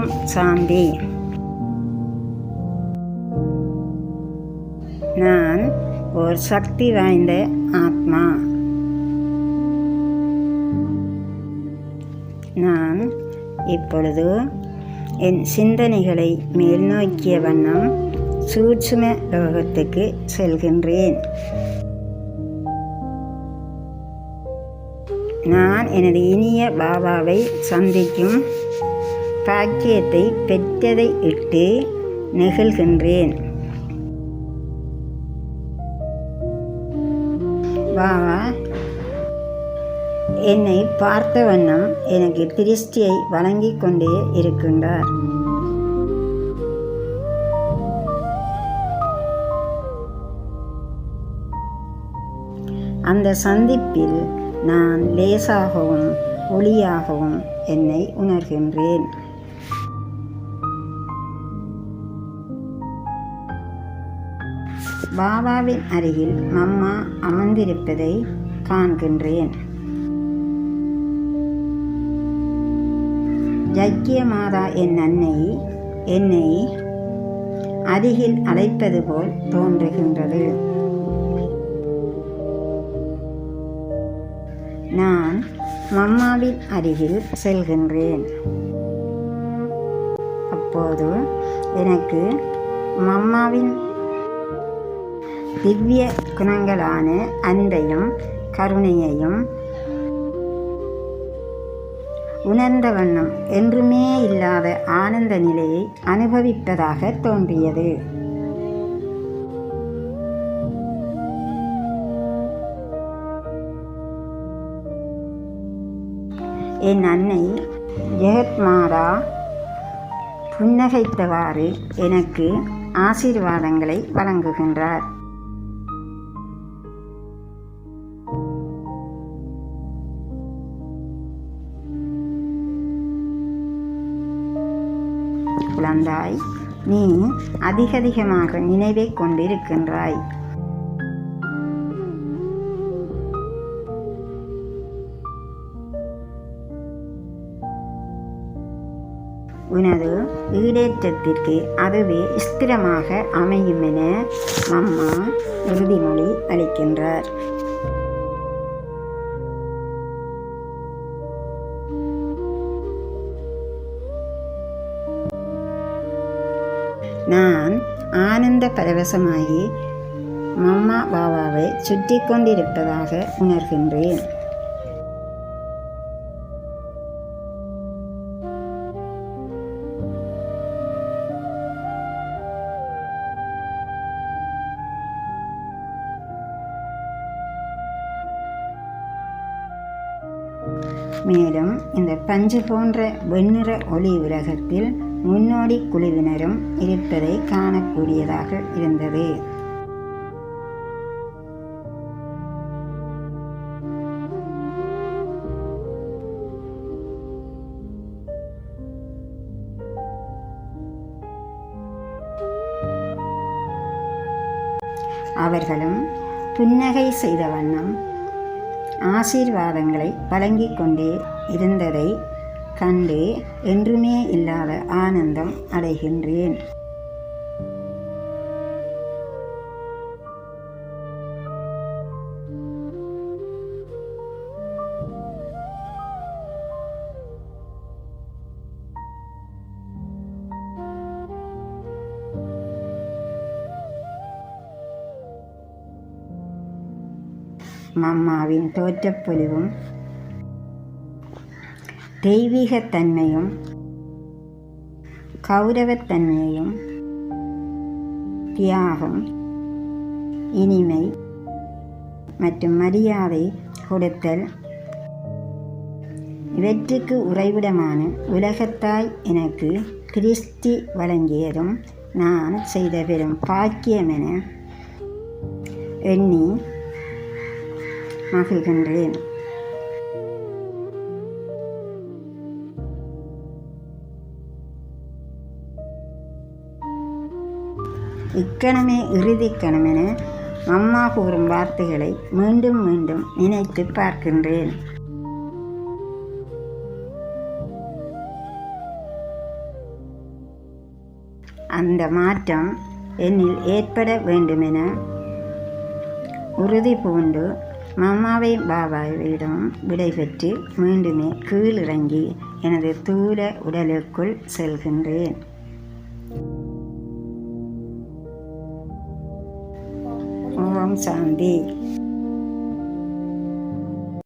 ஓம் சாந்தி. நான் ஒரு சக்தி வாய்ந்த ஆத்மா. நான் இப்பொழுது என் சிந்தனைகளை மேல்நோக்கிய வண்ணம் சூட்சும லோகத்துக்கு செல்கின்றேன். நான் எனது இனிய பாபாவை சந்திக்கும் பாக்கியத்தை பெற்றதை இட்டு நெகிழ்கின்றேன். பாபா என்னை பார்த்த வண்ணம் எனக்கு திருஷ்டியை வழங்கிக் கொண்டே இருக்கின்றார். அந்த சந்திப்பில் நான் லேசாகவும் ஒளியாகவும் என்னை உணர்கின்றேன். பாபாவின் அருகில் மம்மா அமர்ந்திருப்பதை காண்கின்றேன். யக்கிய மாதா என் அன்னை என்னை அருகில் அழைப்பது போல் தோன்றுகின்றது. நான் மம்மாவின் அருகில் செல்கின்றேன். அப்போது எனக்கு மம்மாவின் திவ்ய குணங்களான அன்பையும் கருணையையும் உணர்ந்த வண்ணம் என்றுமே இல்லாத ஆனந்த நிலையை அனுபவிப்பதாக தோன்றியது. என் அன்னை ஜெகத்மாதா புன்னகைத்தவாறு எனக்கு ஆசீர்வாதங்களை வழங்குகின்றார். குழந்தாய், நீ அதிகமாக நினைவை கொண்டிருக்கின்றாய். உனது ஈடேற்றத்திற்கு அதுவே ஸ்திரமாக அமையும் என மம்மா உறுதிமொழி அளிக்கின்றார். நான் ஆனந்த பரவசமாகி மம்மா பாபாவை சுற்றி கொண்டிருப்பதாக உணர்கின்றேன். மேலும் இந்த பஞ்சு போன்ற வெண்ணிற ஒளி உலகத்தில் முன்னோடி குழுவினரும் இருப்பதை காணக்கூடியதாக இருந்தது. அவர்களும் புன்னகை செய்த வண்ணம் ஆசீர்வாதங்களை வழங்கிக் கொண்டே இருந்ததை கண்டு என்றுமே இல்லாத ஆனந்தம் அடைகின்றேன். மம்மாவின் தோற்றப்பொலிவும் தெய்வீகத்தன்மையும் கௌரவத்தன்மையும் தியாகம், இனிமை மற்றும் மரியாதை கொடுத்தல் இவற்றுக்கு உறைவிடமான உலகத்தாய் எனக்கு கிறிஸ்தி வழங்கியதும் நான் செய்த பெரும் பாக்கியம் என எண்ணி மகிழ்கின்றேன். இக்கணமே இறுதிக்கணம் என அம்மா கூறும் வார்த்தைகளை மீண்டும் மீண்டும் நினைத்து பார்க்கின்றேன். அந்த மாற்றம் என்னில் ஏற்பட வேண்டுமென உறுதி பூண்டு மாமாவை பாபாவிடம் விடைபெற்று மீண்டுமே கீழிறங்கி எனது தூர உடலுக்குள் செல்கின்றேன். ஓம் சாந்தி.